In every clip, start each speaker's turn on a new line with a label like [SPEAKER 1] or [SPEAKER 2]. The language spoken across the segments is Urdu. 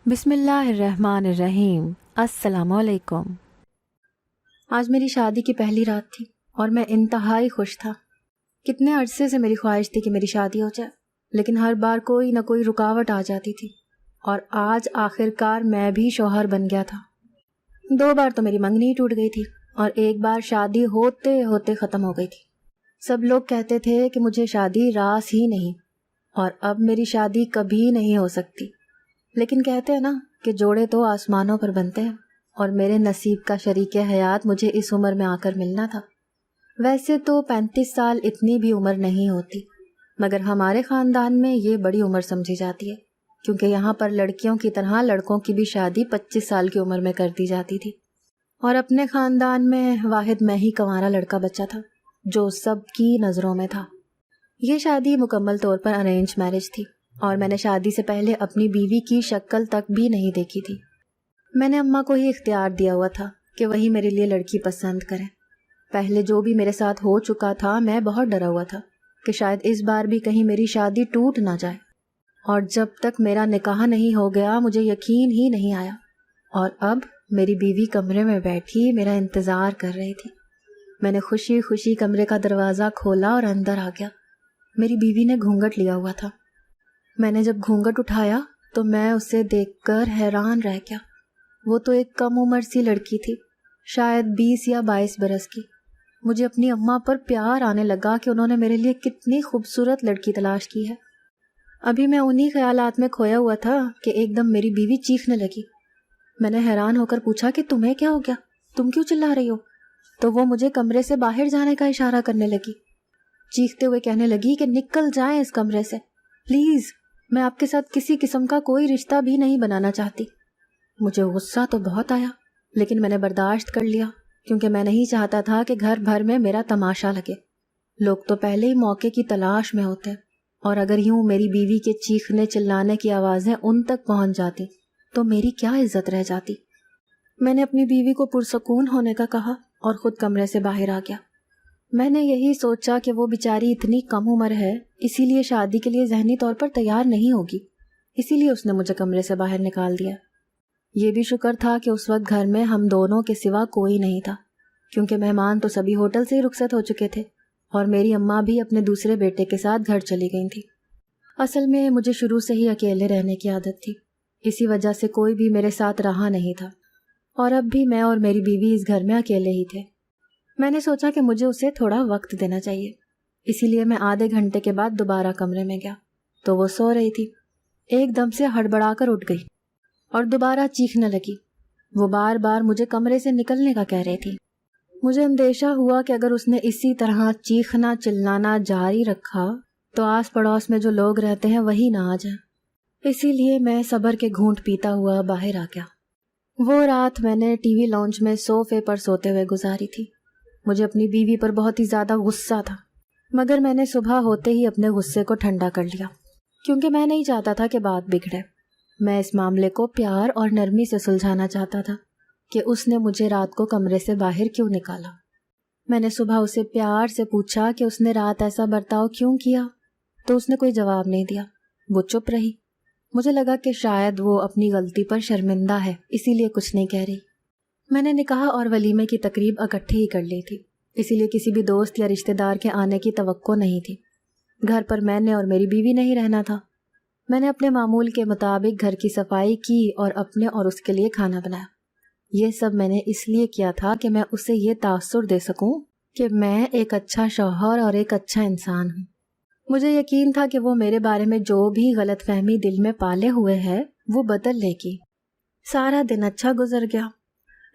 [SPEAKER 1] بسم اللہ الرحمن الرحیم۔ السلام علیکم۔ آج میری شادی کی پہلی رات تھی اور میں انتہائی خوش تھا۔ کتنے عرصے سے میری خواہش تھی کہ میری شادی ہو جائے، لیکن ہر بار کوئی نہ کوئی رکاوٹ آ جاتی تھی، اور آج آخر کار میں بھی شوہر بن گیا تھا۔ 2 بار تو میری منگنی ٹوٹ گئی تھی اور 1 بار شادی ہوتے ہوتے ختم ہو گئی تھی۔ سب لوگ کہتے تھے کہ مجھے شادی راس ہی نہیں، اور اب میری شادی کبھی نہیں ہو سکتی۔ لیکن کہتے ہیں نا کہ جوڑے تو آسمانوں پر بنتے ہیں، اور میرے نصیب کا شریک حیات مجھے اس عمر میں آ کر ملنا تھا۔ ویسے تو 35 سال اتنی بھی عمر نہیں ہوتی، مگر ہمارے خاندان میں یہ بڑی عمر سمجھی جاتی ہے، کیونکہ یہاں پر لڑکیوں کی طرح لڑکوں کی بھی شادی 25 سال کی عمر میں کر دی جاتی تھی۔ اور اپنے خاندان میں واحد میں ہی کنوارا لڑکا بچہ تھا جو سب کی نظروں میں تھا۔ یہ شادی مکمل طور پر ارینج میرج تھی، اور میں نے شادی سے پہلے اپنی بیوی کی شکل تک بھی نہیں دیکھی تھی۔ میں نے اماں کو ہی اختیار دیا ہوا تھا کہ وہی میرے لیے لڑکی پسند کریں۔ پہلے جو بھی میرے ساتھ ہو چکا تھا، میں بہت ڈرا ہوا تھا کہ شاید اس بار بھی کہیں میری شادی ٹوٹ نہ جائے، اور جب تک میرا نکاح نہیں ہو گیا مجھے یقین ہی نہیں آیا۔ اور اب میری بیوی کمرے میں بیٹھی میرا انتظار کر رہی تھی۔ میں نے خوشی خوشی کمرے کا دروازہ کھولا اور اندر آ گیا۔ میری بیوی نے گھونگھٹ لیا ہوا تھا۔ میں نے جب گھونگھٹ اٹھایا تو میں اسے دیکھ کر حیران رہ گیا۔ وہ تو ایک کم عمر سی لڑکی تھی، شاید 20 یا 22 برس کی۔ مجھے اپنی اماں پر پیار آنے لگا کہ انہوں نے میرے لیے کتنی خوبصورت لڑکی تلاش کی ہے۔ ابھی میں انہی خیالات میں کھویا ہوا تھا کہ ایک دم میری بیوی چیخنے لگی۔ میں نے حیران ہو کر پوچھا کہ تمہیں کیا ہو گیا، تم کیوں چلا رہی ہو؟ تو وہ مجھے کمرے سے باہر جانے کا اشارہ کرنے لگی، چیختے ہوئے کہنے لگی کہ نکل جائیں اس کمرے سے پلیز، میں آپ کے ساتھ کسی قسم کا کوئی رشتہ بھی نہیں بنانا چاہتی۔ مجھے غصہ تو بہت آیا، لیکن میں نے برداشت کر لیا، کیونکہ میں نہیں چاہتا تھا کہ گھر بھر میں میرا تماشا لگے۔ لوگ تو پہلے ہی موقع کی تلاش میں ہوتے، اور اگر یوں میری بیوی کے چیخنے چلانے کی آوازیں ان تک پہنچ جاتی تو میری کیا عزت رہ جاتی۔ میں نے اپنی بیوی کو پرسکون ہونے کا کہا اور خود کمرے سے باہر آ گیا۔ میں نے یہی سوچا کہ وہ بیچاری اتنی کم عمر ہے، اسی لیے شادی کے لیے ذہنی طور پر تیار نہیں ہوگی، اسی لیے اس نے مجھے کمرے سے باہر نکال دیا۔ یہ بھی شکر تھا کہ اس وقت گھر میں ہم دونوں کے سوا کوئی نہیں تھا، کیونکہ مہمان تو سبھی ہوٹل سے ہی رخصت ہو چکے تھے، اور میری اماں بھی اپنے دوسرے بیٹے کے ساتھ گھر چلی گئی تھی۔ اصل میں مجھے شروع سے ہی اکیلے رہنے کی عادت تھی، اسی وجہ سے کوئی بھی میرے ساتھ رہا نہیں تھا، اور اب بھی میں اور میری بیوی اس گھر میں اکیلے ہی تھے۔ میں نے سوچا کہ مجھے اسے تھوڑا وقت دینا چاہیے، اسی لیے میں آدھے گھنٹے کے بعد دوبارہ کمرے میں گیا تو وہ سو رہی تھی۔ ایک دم سے ہڑبڑا کر اٹھ گئی اور دوبارہ چیخنے لگی۔ وہ بار بار مجھے کمرے سے نکلنے کا کہہ رہی تھی۔ مجھے اندیشہ ہوا کہ اگر اس نے اسی طرح چیخنا چلانا جاری رکھا تو آس پڑوس میں جو لوگ رہتے ہیں وہی نہ آ جائیں، اسی لیے میں صبر کے گھونٹ پیتا ہوا باہر آ گیا۔ وہ رات میں نے ٹی وی لاؤنج میں صوفے پر سوتے ہوئے گزاری تھی۔ مجھے اپنی بیوی پر بہت ہی زیادہ غصہ تھا، مگر میں نے صبح ہوتے ہی اپنے غصے کو ٹھنڈا کر لیا، کیونکہ میں نہیں چاہتا تھا کہ بات بگڑے۔ میں اس معاملے کو پیار اور نرمی سے سلجھانا چاہتا تھا کہ اس نے مجھے رات کو کمرے سے باہر کیوں نکالا۔ میں نے صبح اسے پیار سے پوچھا کہ اس نے رات ایسا برتاؤ کیوں کیا، تو اس نے کوئی جواب نہیں دیا، وہ چپ رہی۔ مجھے لگا کہ شاید وہ اپنی غلطی پر شرمندہ ہے، اسی لیے کچھ نہیں کہہ رہی۔ میں نے نکاح اور ولیمے کی تقریب اکٹھے ہی کر لی تھی، اسی لیے کسی بھی دوست یا رشتہ دار کے آنے کی توقع نہیں تھی۔ گھر پر میں نے اور میری بیوی نہیں رہنا تھا۔ میں نے اپنے معمول کے مطابق گھر کی صفائی کی اور اپنے اور اس کے لیے کھانا بنایا۔ یہ سب میں نے اس لیے کیا تھا کہ میں اسے یہ تاثر دے سکوں کہ میں ایک اچھا شوہر اور ایک اچھا انسان ہوں۔ مجھے یقین تھا کہ وہ میرے بارے میں جو بھی غلط فہمی دل میں پالے ہوئے ہے وہ بدل لے گی۔ سارا دن اچھا گزر گیا۔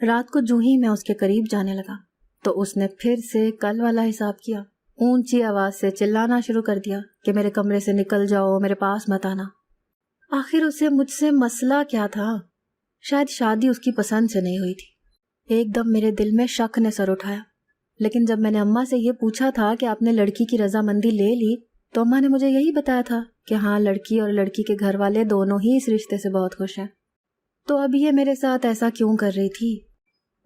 [SPEAKER 1] رات کو جو ہی میں اس کے قریب جانے لگا تو اس نے پھر سے کل والا حساب کیا، اونچی آواز سے چلانا شروع کر دیا کہ میرے کمرے سے نکل جاؤ، میرے پاس مت آنا۔ آخر اسے مجھ سے مسئلہ کیا تھا؟ شاید شادی اس کی پسند سے نہیں ہوئی تھی۔ ایک دم میرے دل میں شک نے سر اٹھایا، لیکن جب میں نے اماں سے یہ پوچھا تھا کہ آپ نے لڑکی کی رضامندی لے لی تو اماں نے مجھے یہی بتایا تھا کہ ہاں، لڑکی اور لڑکی کے گھر والے دونوں ہی اس رشتے سے بہت خوش ہیں۔ تو اب یہ میرے ساتھ ایسا کیوں کر رہی تھی؟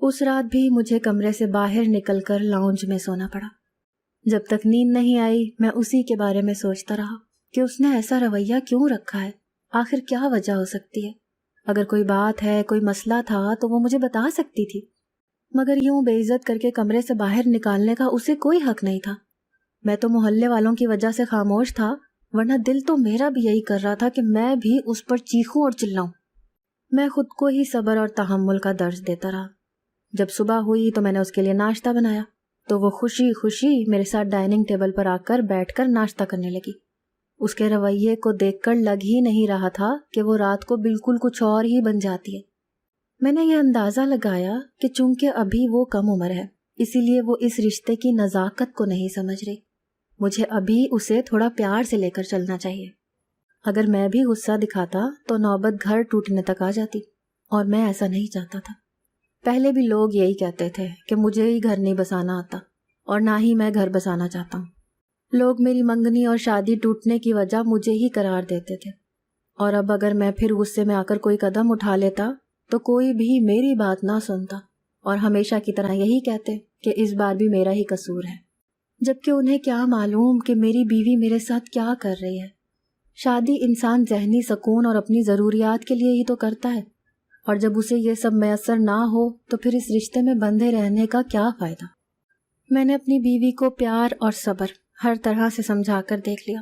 [SPEAKER 1] اس رات بھی مجھے کمرے سے باہر نکل کر لاؤنج میں سونا پڑا۔ جب تک نیند نہیں آئی میں اسی کے بارے میں سوچتا رہا کہ اس نے ایسا رویہ کیوں رکھا ہے، آخر کیا وجہ ہو سکتی ہے۔ اگر کوئی بات ہے، کوئی مسئلہ تھا تو وہ مجھے بتا سکتی تھی، مگر یوں بے عزت کر کے کمرے سے باہر نکالنے کا اسے کوئی حق نہیں تھا۔ میں تو محلے والوں کی وجہ سے خاموش تھا، ورنہ دل تو میرا بھی یہی کر رہا تھا کہ میں بھی اس پر چیخوں اور چلاؤں۔ میں خود کو ہی صبر اور تحمل کا درس دیتا رہا۔ جب صبح ہوئی تو میں نے اس کے لیے ناشتہ بنایا تو وہ خوشی خوشی میرے ساتھ ڈائننگ ٹیبل پر آ کر بیٹھ کر ناشتہ کرنے لگی۔ اس کے رویے کو دیکھ کر لگ ہی نہیں رہا تھا کہ وہ رات کو بالکل کچھ اور ہی بن جاتی ہے۔ میں نے یہ اندازہ لگایا کہ چونکہ ابھی وہ کم عمر ہے، اسی لیے وہ اس رشتے کی نزاکت کو نہیں سمجھ رہی۔ مجھے ابھی اسے تھوڑا پیار سے لے کر چلنا چاہیے۔ اگر میں بھی غصہ دکھاتا تو نوبت گھر ٹوٹنے تک آ جاتی، اور میں ایسا نہیں چاہتا تھا۔ پہلے بھی لوگ یہی کہتے تھے کہ مجھے ہی گھر نہیں بسانا آتا، اور نہ ہی میں گھر بسانا چاہتا ہوں۔ لوگ میری منگنی اور شادی ٹوٹنے کی وجہ مجھے ہی قرار دیتے تھے، اور اب اگر میں پھر غصے میں آ کر کوئی قدم اٹھا لیتا تو کوئی بھی میری بات نہ سنتا، اور ہمیشہ کی طرح یہی کہتے کہ اس بار بھی میرا ہی قصور ہے، جبکہ انہیں کیا معلوم کہ میری بیوی میرے ساتھ کیا کر رہی ہے۔ شادی انسان ذہنی سکون اور اپنی ضروریات کے لیے ہی تو کرتا ہے، اور جب اسے یہ سب میسر نہ ہو تو پھر اس رشتے میں بندھے رہنے کا کیا فائدہ۔ میں نے اپنی بیوی کو پیار اور صبر ہر طرح سے سمجھا کر دیکھ لیا،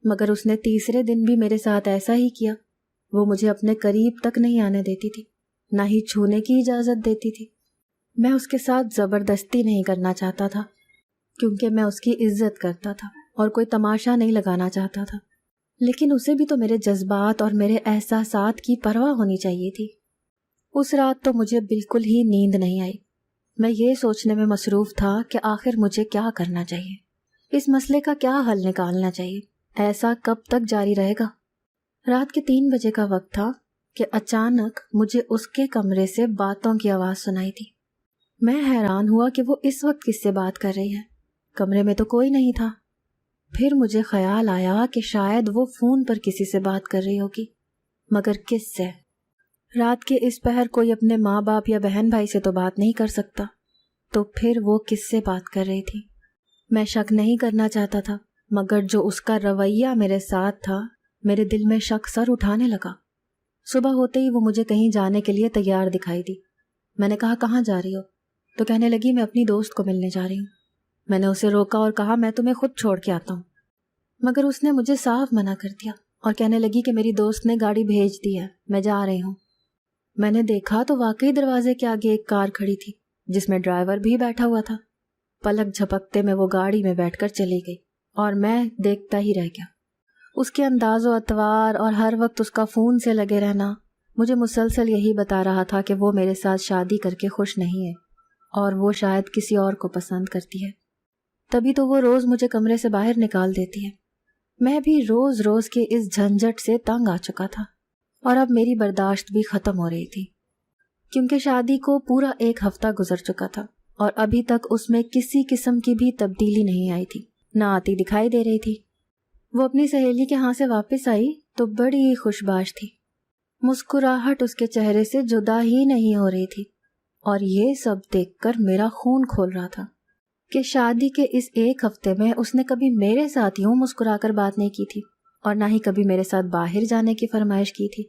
[SPEAKER 1] مگر اس نے تیسرے دن بھی میرے ساتھ ایسا ہی کیا۔ وہ مجھے اپنے قریب تک نہیں آنے دیتی تھی، نہ ہی چھونے کی اجازت دیتی تھی۔ میں اس کے ساتھ زبردستی نہیں کرنا چاہتا تھا، کیونکہ میں اس کی عزت کرتا تھا اور کوئی تماشا نہیں لگانا چاہتا تھا، لیکن اسے بھی تو میرے جذبات اور میرے احساسات کی پرواہ ہونی چاہیے تھی۔ اس رات تو مجھے بالکل ہی نیند نہیں آئی۔ میں یہ سوچنے میں مصروف تھا کہ آخر مجھے کیا کرنا چاہیے، اس مسئلے کا کیا حل نکالنا چاہیے، ایسا کب تک جاری رہے گا۔ رات کے 3 بجے کا وقت تھا کہ اچانک مجھے اس کے کمرے سے باتوں کی آواز سنائی تھی۔ میں حیران ہوا کہ وہ اس وقت کس سے بات کر رہی ہے، کمرے میں تو کوئی نہیں تھا۔ پھر مجھے خیال آیا کہ شاید وہ فون پر کسی سے بات کر رہی ہوگی، مگر کس سے؟ رات کے اس پہر کوئی اپنے ماں باپ یا بہن بھائی سے تو بات نہیں کر سکتا، تو پھر وہ کس سے بات کر رہی تھی؟ میں شک نہیں کرنا چاہتا تھا، مگر جو اس کا رویہ میرے ساتھ تھا، میرے دل میں شک سر اٹھانے لگا۔ صبح ہوتے ہی وہ مجھے کہیں جانے کے لیے تیار دکھائی دی۔ میں نے کہا کہاں جا رہی ہو؟ تو کہنے لگی میں اپنی دوست کو ملنے جا رہی ہوں۔ میں نے اسے روکا اور کہا میں تمہیں خود چھوڑ کے آتا ہوں، مگر اس نے مجھے صاف منع کر دیا اور کہنے لگی کہ میری دوست نے گاڑی بھیج دی ہے، میں جا رہی ہوں۔ میں نے دیکھا تو واقعی دروازے کے آگے ایک کار کھڑی تھی جس میں ڈرائیور بھی بیٹھا ہوا تھا۔ پلک جھپکتے میں وہ گاڑی میں بیٹھ کر چلی گئی اور میں دیکھتا ہی رہ گیا۔ اس کے انداز و اطوار اور ہر وقت اس کا فون سے لگے رہنا مجھے مسلسل یہی بتا رہا تھا کہ وہ میرے ساتھ شادی کر کے خوش نہیں ہے، اور وہ شاید کسی اور کو پسند کرتی ہے۔ تبھی تو وہ روز مجھے کمرے سے باہر نکال دیتی ہے۔ میں بھی روز روز کے اس جھنجھٹ سے تنگ آ چکا تھا، اور اب میری برداشت بھی ختم ہو رہی تھی، کیونکہ شادی کو پورا 1 ہفتہ گزر چکا تھا اور ابھی تک اس میں کسی قسم کی بھی تبدیلی نہیں آئی تھی، نہ آتی دکھائی دے رہی تھی۔ وہ اپنی سہیلی کے ہاں سے واپس آئی تو بڑی خوشباش تھی، مسکراہٹ اس کے چہرے سے جدا ہی نہیں ہو رہی تھی، اور یہ سب دیکھ کر میرا خون کھول رہا تھا کہ شادی کے اس 1 ہفتے میں اس نے کبھی میرے ساتھ یوں مسکرا کر بات نہیں کی تھی، اور نہ ہی کبھی میرے ساتھ باہر جانے کی فرمائش کی تھی،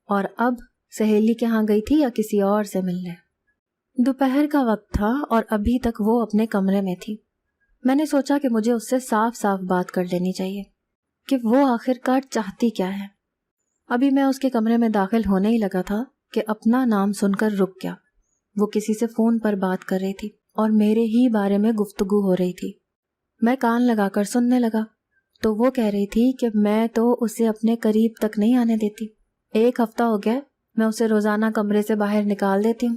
[SPEAKER 1] اور اب سہیلی کے ہاں گئی تھی یا کسی اور سے ملنے۔ دوپہر کا وقت تھا اور ابھی تک وہ اپنے کمرے میں تھی۔ میں نے سوچا کہ مجھے اس سے صاف صاف بات کر لینی چاہیے کہ وہ آخر کار چاہتی کیا ہے۔ ابھی میں اس کے کمرے میں داخل ہونے ہی لگا تھا کہ اپنا نام سن کر رک گیا۔ وہ کسی سے فون پر بات کر رہی تھی اور میرے ہی بارے میں گفتگو ہو رہی تھی۔ میں کان لگا کر سننے لگا تو وہ کہہ رہی تھی کہ میں تو اسے اپنے قریب تک نہیں آنے دیتی، 1 ہفتہ ہو گیا میں اسے روزانہ کمرے سے باہر نکال دیتی ہوں۔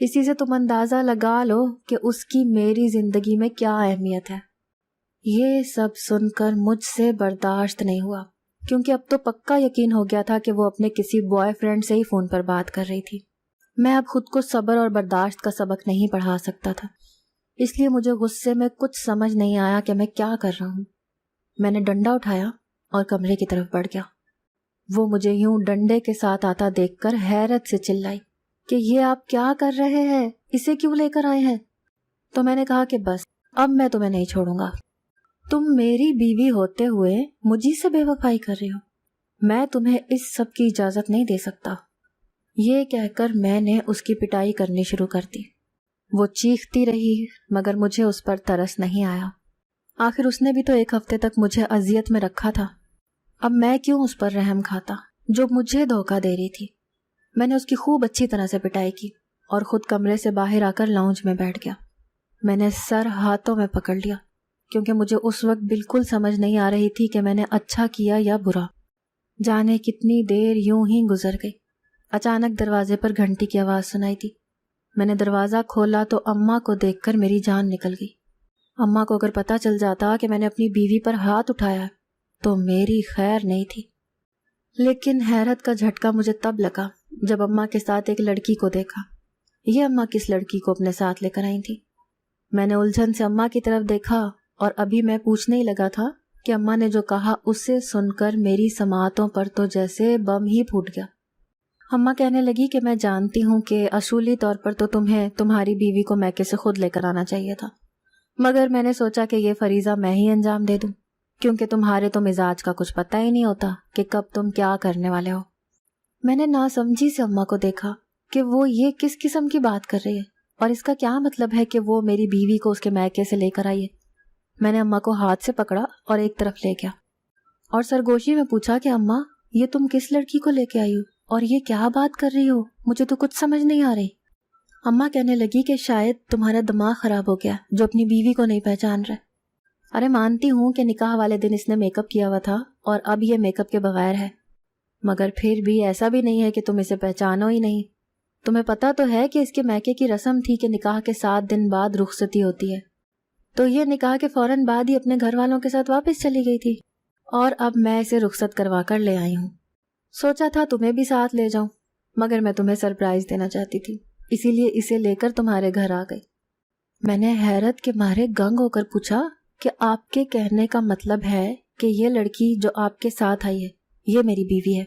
[SPEAKER 1] اسی سے تم اندازہ لگا لو کہ اس کی میری زندگی میں کیا اہمیت ہے۔ یہ سب سن کر مجھ سے برداشت نہیں ہوا، کیونکہ اب تو پکا یقین ہو گیا تھا کہ وہ اپنے کسی بوائے فرینڈ سے ہی فون پر بات کر رہی تھی۔ میں اب خود کو صبر اور برداشت کا سبق نہیں پڑھا سکتا تھا، اس لیے مجھے غصے میں کچھ سمجھ نہیں آیا کہ میں کیا کر رہا ہوں۔ میں نے ڈنڈا اٹھایا اور کمرے کی طرف بڑھ گیا۔ وہ مجھے یوں ڈنڈے کے ساتھ آتا دیکھ کر حیرت سے چلائی کہ یہ آپ کیا کر رہے ہیں، اسے کیوں لے کر آئے ہیں؟ تو میں نے کہا کہ بس اب میں تمہیں نہیں چھوڑوں گا۔ تم میری بیوی ہوتے ہوئے مجھی سے بے وفائی کر رہے ہو، میں تمہیں اس سب کی اجازت نہیں دے سکتا۔ یہ کہہ کر میں نے اس کی پٹائی کرنی شروع کر دی۔ وہ چیختی رہی مگر مجھے اس پر ترس نہیں آیا۔ آخر اس نے بھی تو 1 ہفتے تک مجھے اذیت میں رکھا تھا، اب میں کیوں اس پر رحم کھاتا جو مجھے دھوکہ دے رہی تھی۔ میں نے اس کی خوب اچھی طرح سے پٹائی کی اور خود کمرے سے باہر آ کر لاؤنج میں بیٹھ گیا۔ میں نے سر ہاتھوں میں پکڑ لیا کیونکہ مجھے اس وقت بالکل سمجھ نہیں آ رہی تھی کہ میں نے اچھا کیا یا برا۔ جانے کتنی دیر یوں ہی گزر گئی۔ اچانک دروازے پر گھنٹی کی آواز سنائی دی۔ میں نے دروازہ کھولا تو اماں کو دیکھ کر میری جان نکل گئی۔ اماں کو اگر پتہ چل جاتا کہ میں نے اپنی بیوی پر ہاتھ اٹھایا تو میری خیر نہیں تھی۔ لیکن حیرت کا جھٹکا مجھے تب لگا جب اماں کے ساتھ ایک لڑکی کو دیکھا۔ یہ اماں کس لڑکی کو اپنے ساتھ لے کر آئی تھی؟ میں نے الجھن سے اماں کی طرف دیکھا اور ابھی میں پوچھنے ہی لگا تھا کہ اماں نے جو کہا اسے سن کر میری سماعتوں پر تو جیسے بم ہی پھوٹ گیا۔ اماں کہنے لگی کہ میں جانتی ہوں کہ اصولی طور پر تو تمہیں تمہاری بیوی کو میکے سے خود لے کر آنا چاہیے تھا، مگر میں نے سوچا کہ یہ فریضہ میں ہی انجام دے دوں کیونکہ تمہارے تو مزاج کا کچھ پتہ ہی نہیں ہوتا کہ کب تم کیا کرنے والے ہو۔ میں نے ناسمجھی سے اماں کو دیکھا کہ وہ یہ کس قسم کی بات کر رہی ہے اور اس کا کیا مطلب ہے کہ وہ میری بیوی کو اس کے میکے سے لے کر آئی ہے۔ میں نے اماں کو ہاتھ سے پکڑا اور ایک طرف لے گیا اور سرگوشی میں پوچھا کہ اماں یہ تم کس لڑکی کو لے کے آئی ہو اور یہ کیا بات کر رہی ہو؟ مجھے تو کچھ سمجھ نہیں آ رہی۔ اماں کہنے لگی کہ شاید تمہارا دماغ خراب ہو گیا جو اپنی بیوی کو نہیں پہچان رہے۔ ارے مانتی ہوں کہ نکاح والے دن اس نے میک اپ کیا ہوا تھا اور اب یہ میک اپ کے بغیر ہے، مگر پھر بھی ایسا بھی نہیں ہے کہ تم اسے پہچانو ہی نہیں۔ تمہیں پتا تو ہے کہ اس کے میکے کی رسم تھی کہ نکاح کے 7 دن بعد رخصتی ہوتی ہے، تو یہ نکاح کے فوراً بعد ہی اپنے گھر والوں کے ساتھ واپس چلی گئی تھی اور اب میں اسے رخصت کروا کر لے آئی ہوں۔ سوچا تھا تمہیں بھی ساتھ لے جاؤں، مگر میں تمہیں سرپرائز دینا چاہتی تھی، اسی لیے اسے لے کر تمہارے گھر آ گئی۔ میں نے حیرت کے مارے گنگ ہو کر پوچھا کہ آپ کے کہنے کا مطلب ہے کہ یہ لڑکی جو آپ کے ساتھ آئی ہے یہ میری بیوی ہے؟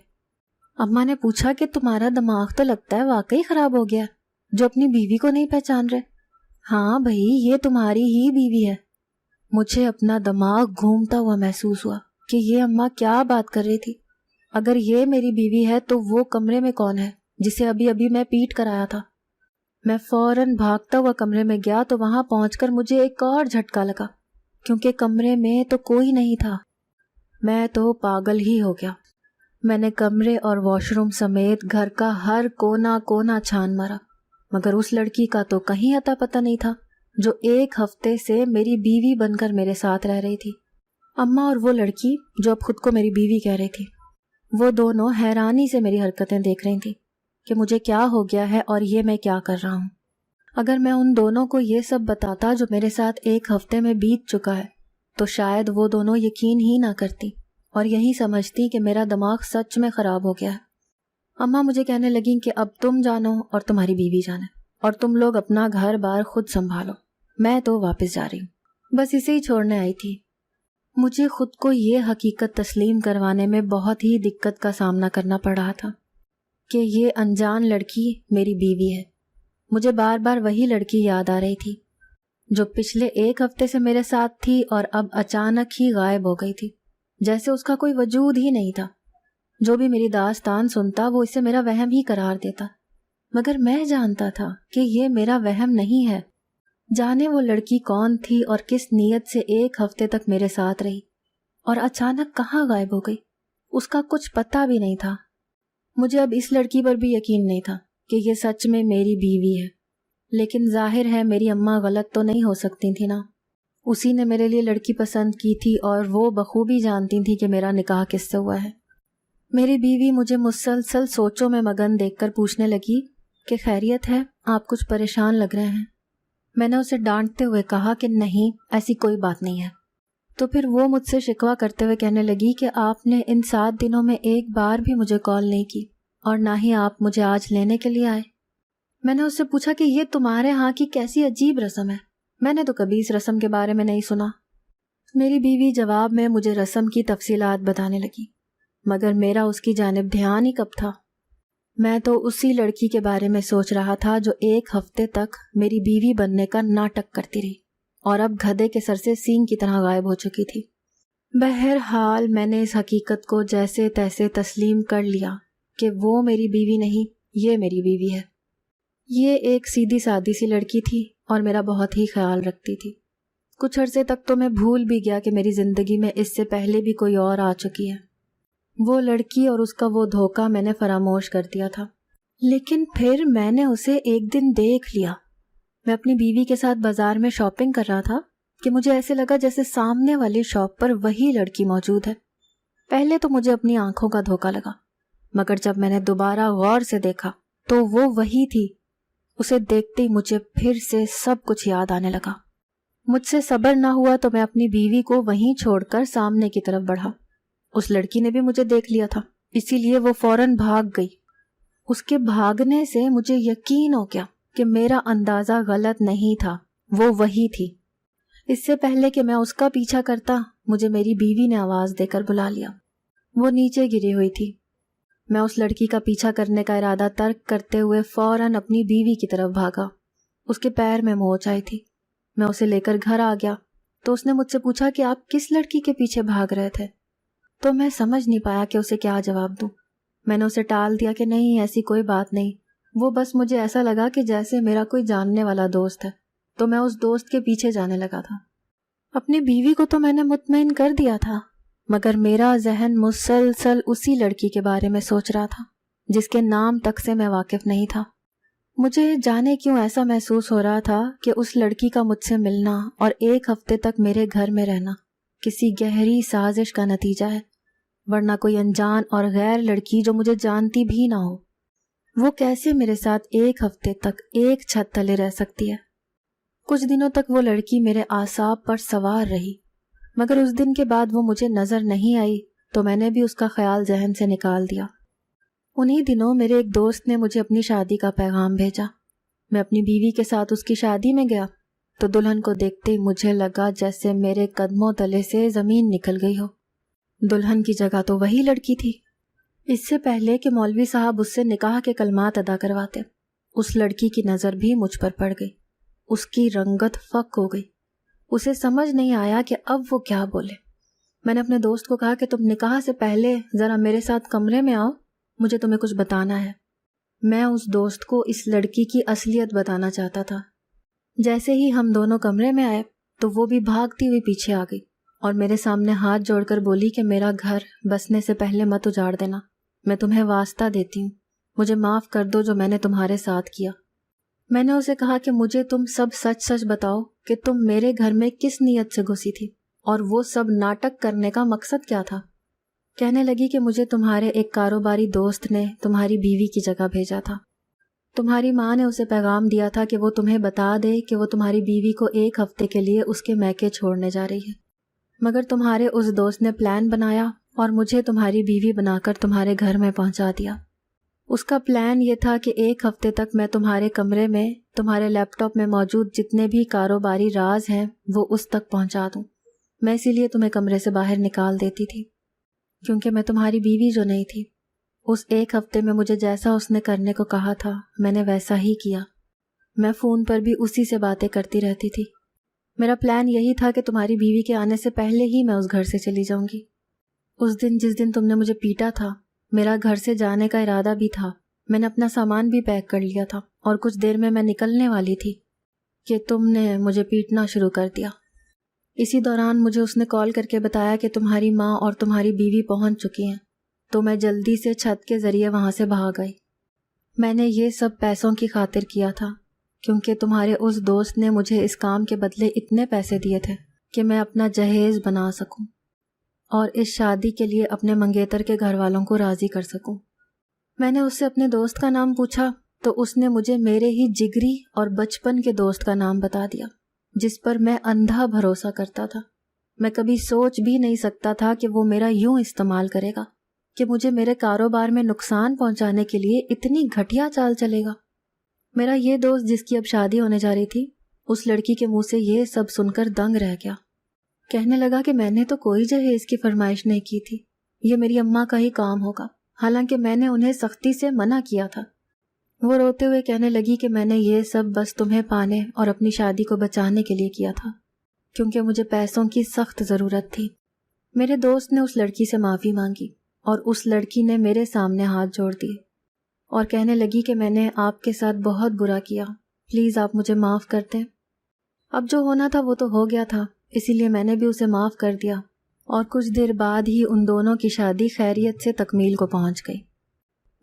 [SPEAKER 1] اماں نے پوچھا کہ تمہارا دماغ تو لگتا ہے واقعی خراب ہو گیا جو اپنی بیوی کو نہیں پہچان رہے۔ ہاں بھائی یہ تمہاری ہی بیوی ہے۔ مجھے اپنا دماغ گھومتا ہوا محسوس ہوا کہ یہ اماں کیا بات کر رہی تھی۔ اگر یہ میری بیوی ہے تو وہ کمرے میں کون ہے جسے ابھی ابھی میں پیٹ کر آیا تھا؟ میں فوراً بھاگتا ہوا کمرے میں گیا تو وہاں پہنچ کر مجھے ایک اور جھٹکا لگا کیونکہ کمرے میں تو کوئی نہیں تھا۔ میں تو پاگل ہی ہو گیا۔ میں نے کمرے اور واش روم سمیت گھر کا ہر کونا کونا چھان مارا، مگر اس لڑکی کا تو کہیں اتا پتہ نہیں تھا جو 1 ہفتے سے میری بیوی بن کر میرے ساتھ رہ رہی تھی۔ اماں اور وہ لڑکی جو اب خود کو میری بیوی کہہ رہی تھی، وہ دونوں حیرانی سے میری حرکتیں دیکھ رہی تھیں کہ مجھے کیا ہو گیا ہے اور یہ میں کیا کر رہا ہوں۔ اگر میں ان دونوں کو یہ سب بتاتا جو میرے ساتھ 1 ہفتے میں بیت چکا ہے تو شاید وہ دونوں یقین ہی نہ کرتی اور یہی سمجھتی کہ میرا دماغ سچ میں خراب ہو گیا ہے۔ اماں مجھے کہنے لگیں کہ اب تم جانو اور تمہاری بیوی جانے اور تم لوگ اپنا گھر بار خود سنبھالو، میں تو واپس جا رہی ہوں، بس اسے ہی چھوڑنے آئی تھی۔ مجھے خود کو یہ حقیقت تسلیم کروانے میں بہت ہی دقت کا سامنا کرنا پڑ رہا تھا کہ یہ انجان لڑکی میری بیوی ہے۔ مجھے بار بار وہی لڑکی یاد آ رہی تھی جو پچھلے 1 ہفتے سے میرے ساتھ تھی اور اب اچانک ہی غائب ہو گئی تھی، جیسے اس کا کوئی وجود ہی نہیں تھا۔ جو بھی میری داستان سنتا وہ اسے میرا وہم ہی قرار دیتا، مگر میں جانتا تھا کہ یہ میرا وہم نہیں ہے۔ جانے وہ لڑکی کون تھی اور کس نیت سے 1 ہفتے تک میرے ساتھ رہی اور اچانک کہاں غائب ہو گئی، اس کا کچھ پتہ بھی نہیں تھا۔ مجھے اب اس لڑکی پر بھی یقین نہیں تھا کہ یہ سچ میں میری بیوی ہے، لیکن ظاہر ہے میری اماں غلط تو نہیں ہو سکتی تھی نا۔ اسی نے میرے لیے لڑکی پسند کی تھی اور وہ بخوبی جانتی تھی کہ میرا نکاح کس سے ہوا ہے۔ میری بیوی مجھے مسلسل سوچوں میں مگن دیکھ کر پوچھنے لگی کہ خیریت ہے، آپ کچھ پریشان لگ رہے ہیں۔ میں نے اسے ڈانٹتے ہوئے کہا کہ نہیں، ایسی کوئی بات نہیں ہے۔ تو پھر وہ مجھ سے شکوہ کرتے ہوئے کہنے لگی کہ آپ نے ان 7 دنوں میں ایک بار بھی مجھے کال نہیں کی اور نہ ہی آپ مجھے آج لینے کے لیے آئے۔ میں نے اس سے پوچھا کہ یہ تمہارے ہاں کی کیسی عجیب رسم ہے، میں نے تو کبھی اس رسم کے بارے میں نہیں سنا۔ میری بیوی جواب میں مجھے رسم کی تفصیلات بتانے لگی، مگر میرا اس کی جانب دھیان ہی کب تھا۔ میں تو اسی لڑکی کے بارے میں سوچ رہا تھا جو 1 ہفتے تک میری بیوی بننے کا ناٹک کرتی رہی اور اب گدھے کے سر سے سینگ کی طرح غائب ہو چکی تھی۔ بہرحال میں نے اس حقیقت کو جیسے تیسے تسلیم کر لیا کہ وہ میری بیوی نہیں یہ میری بیوی ہے۔ یہ ایک سیدھی سادی سی لڑکی تھی اور میرا بہت ہی خیال رکھتی تھی۔ کچھ عرصے تک تو میں بھول بھی گیا کہ میری زندگی میں اس سے پہلے بھی کوئی اور آ چکی ہے۔ وہ لڑکی اور اس کا وہ دھوکہ میں نے فراموش کر دیا تھا، لیکن پھر میں نے اسے ایک دن دیکھ لیا۔ میں اپنی بیوی کے ساتھ بازار میں شاپنگ کر رہا تھا کہ مجھے ایسے لگا جیسے سامنے والی شاپ پر وہی لڑکی موجود ہے۔ پہلے تو مجھے اپنی آنکھوں کا دھوکہ لگا، مگر جب میں نے دوبارہ غور سے دیکھا تو وہ وہی تھی۔ اسے دیکھتے ہی مجھے پھر سے سب کچھ یاد آنے لگا۔ مجھ سے صبر نہ ہوا تو میں اپنی بیوی کو وہیں چھوڑ کر سامنے کی طرف بڑھا۔ اس لڑکی نے بھی مجھے دیکھ لیا تھا، اسی لیے وہ فوراً بھاگ گئی۔ اس کے بھاگنے سے مجھے یقین ہو گیا کہ میرا اندازہ غلط نہیں تھا، وہ وہی تھی۔ اس سے پہلے کہ میں اس کا پیچھا کرتا، مجھے میری بیوی نے آواز دے کر بلا لیا۔ وہ نیچے گری ہوئی تھی۔ میں اس لڑکی کا پیچھا کرنے کا ارادہ ترک کرتے ہوئے فوراً اپنی بیوی کی طرف بھاگا۔ اس کے پیر میں موچ آئی تھی۔ میں اسے لے کر گھر آ گیا تو اس نے مجھ سے پوچھا کہ آپ کس لڑکی کے پیچھے بھاگ رہے تھے؟ تو میں سمجھ نہیں پایا کہ اسے کیا جواب دوں۔ میں نے اسے ٹال دیا کہ نہیں، ایسی کوئی بات نہیں، وہ بس مجھے ایسا لگا کہ جیسے میرا کوئی جاننے والا دوست ہے، تو میں اس دوست کے پیچھے جانے لگا تھا۔ اپنی بیوی کو تو میں نے مطمئن کر دیا تھا، مگر میرا ذہن مسلسل اسی لڑکی کے بارے میں سوچ رہا تھا جس کے نام تک سے میں واقف نہیں تھا۔ مجھے جانے کیوں ایسا محسوس ہو رہا تھا کہ اس لڑکی کا مجھ سے ملنا اور ایک ہفتے تک میرے گھر میں رہنا کسی گہری سازش کا نتیجہ ہے، ورنہ کوئی انجان اور غیر لڑکی جو مجھے جانتی بھی نہ ہو، وہ کیسے میرے ساتھ ایک ہفتے تک ایک چھت تلے رہ سکتی ہے؟ کچھ دنوں تک وہ لڑکی میرے اعصاب پر سوار رہی، مگر اس دن کے بعد وہ مجھے نظر نہیں آئی تو میں نے بھی اس کا خیال ذہن سے نکال دیا۔ انہی دنوں میرے ایک دوست نے مجھے اپنی شادی کا پیغام بھیجا۔ میں اپنی بیوی کے ساتھ اس کی شادی میں گیا تو دلہن کو دیکھتے ہی مجھے لگا جیسے میرے قدموں تلے سے زمین نکل گئی ہو۔ دلہن کی جگہ تو وہی لڑکی تھی۔ اس سے پہلے کہ مولوی صاحب اس سے نکاح کے کلمات ادا کرواتے، اس لڑکی کی نظر بھی مجھ پر پڑ گئی۔ اس کی رنگت فک ہو گئی۔ اسے سمجھ نہیں آیا کہ اب وہ کیا بولے۔ میں نے اپنے دوست کو کہا کہ تم نکاح سے پہلے ذرا میرے ساتھ کمرے میں آؤ، مجھے تمہیں کچھ بتانا ہے۔ میں اس دوست کو اس لڑکی کی اصلیت بتانا چاہتا تھا۔ جیسے ہی ہم دونوں کمرے میں آئے تو وہ بھی بھاگتی ہوئی پیچھے آ گئی اور میرے سامنے ہاتھ جوڑ کر بولی کہ میرا گھر بسنے سے پہلے مت اجاڑ دینا، میں تمہیں واسطہ دیتی ہوں، مجھے معاف کر دو جو میں نے تمہارے ساتھ کیا۔ میں نے اسے کہا کہ مجھے تم سب سچ سچ بتاؤ کہ تم میرے گھر میں کس نیت سے گھسی تھی اور وہ سب ناٹک کرنے کا مقصد کیا تھا۔ کہنے لگی کہ مجھے تمہارے ایک کاروباری دوست نے تمہاری بیوی کی جگہ بھیجا تھا۔ تمہاری ماں نے اسے پیغام دیا تھا کہ وہ تمہیں بتا دے کہ وہ تمہاری بیوی کو ایک ہفتے کے لیے اس کے میکے چھوڑنے جا رہی ہے، مگر تمہارے اس دوست نے پلان بنایا اور مجھے تمہاری بیوی بنا کر تمہارے گھر میں پہنچا دیا۔ اس کا پلان یہ تھا کہ ایک ہفتے تک میں تمہارے کمرے میں تمہارے لیپ ٹاپ میں موجود جتنے بھی کاروباری راز ہیں وہ اس تک پہنچا دوں۔ میں اسی لیے تمہیں کمرے سے باہر نکال دیتی تھی، کیونکہ میں تمہاری بیوی جو نہیں تھی۔ اس ایک ہفتے میں مجھے جیسا اس نے کرنے کو کہا تھا میں نے ویسا ہی کیا۔ میں فون پر بھی اسی سے باتیں کرتی رہتی تھی۔ میرا پلان یہی تھا کہ تمہاری بیوی کے آنے سے پہلے ہی میں اس گھر سے چلی جاؤں گی۔ اس دن جس دن تم نے مجھے پیٹا تھا، میرا گھر سے جانے کا ارادہ بھی تھا، میں نے اپنا سامان بھی پیک کر لیا تھا اور کچھ دیر میں نکلنے والی تھی کہ تم نے مجھے پیٹنا شروع کر دیا۔ اسی دوران مجھے اس نے کال کر کے بتایا کہ تمہاری ماں اور تمہاری بیوی پہنچ چکی ہیں، تو میں جلدی سے چھت کے ذریعے وہاں سے بھاگ آئی۔ میں نے یہ سب پیسوں کی خاطر کیا تھا، کیونکہ تمہارے اس دوست نے مجھے اس کام کے بدلے اتنے پیسے دیے تھے کہ میں اپنا جہیز بنا سکوں اور اس شادی کے لیے اپنے منگیتر کے گھر والوں کو راضی کر سکوں۔ میں نے اس سے اپنے دوست کا نام پوچھا تو اس نے مجھے میرے ہی جگری اور بچپن کے دوست کا نام بتا دیا، جس پر میں اندھا بھروسہ کرتا تھا۔ میں کبھی سوچ بھی نہیں سکتا تھا کہ وہ میرا یوں استعمال کرے گا، کہ مجھے میرے کاروبار میں نقصان پہنچانے کے لیے اتنی گھٹیا چال چلے گا۔ میرا یہ دوست جس کی اب شادی ہونے جا رہی تھی، اس لڑکی کے منہ سے یہ سب سن کر دنگ رہ گیا۔ کہنے لگا کہ میں نے تو کوئی جہیز کی فرمائش نہیں کی تھی، یہ میری اماں کا ہی کام ہوگا، حالانکہ میں نے انہیں سختی سے منع کیا تھا۔ وہ روتے ہوئے کہنے لگی کہ میں نے یہ سب بس تمہیں پانے اور اپنی شادی کو بچانے کے لیے کیا تھا، کیونکہ مجھے پیسوں کی سخت ضرورت تھی۔ میرے دوست نے اس لڑکی سے معافی مانگی اور اس لڑکی نے میرے سامنے ہاتھ جوڑ دیے اور کہنے لگی کہ میں نے آپ کے ساتھ بہت برا کیا، پلیز آپ مجھے معاف کر دیں۔ اب جو ہونا تھا وہ تو ہو گیا تھا، اسی لیے میں نے بھی اسے معاف کر دیا، اور کچھ دیر بعد ہی ان دونوں کی شادی خیریت سے تکمیل کو پہنچ گئی۔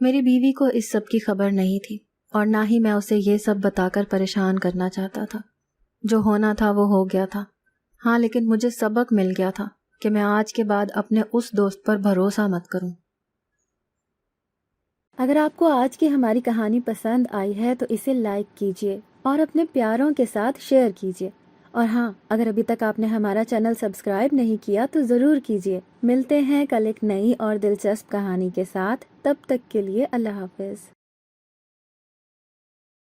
[SPEAKER 1] میری بیوی کو اس سب کی خبر نہیں تھی، اور نہ ہی میں اسے یہ سب بتا کر پریشان کرنا چاہتا تھا۔ جو ہونا تھا وہ ہو گیا تھا۔ ہاں، لیکن مجھے سبق مل گیا تھا کہ میں آج کے بعد اپنے اس دوست پر بھروسہ مت کروں۔
[SPEAKER 2] اگر آپ کو آج کی ہماری کہانی پسند آئی ہے تو اسے لائک کیجیے اور اپنے پیاروں کے ساتھ شیئر کیجیے، اور ہاں، اگر ابھی تک آپ نے ہمارا چینل سبسکرائب نہیں کیا تو ضرور کیجیے۔ ملتے ہیں کل ایک نئی اور دلچسپ کہانی کے ساتھ، تب تک کے لیے اللہ حافظ۔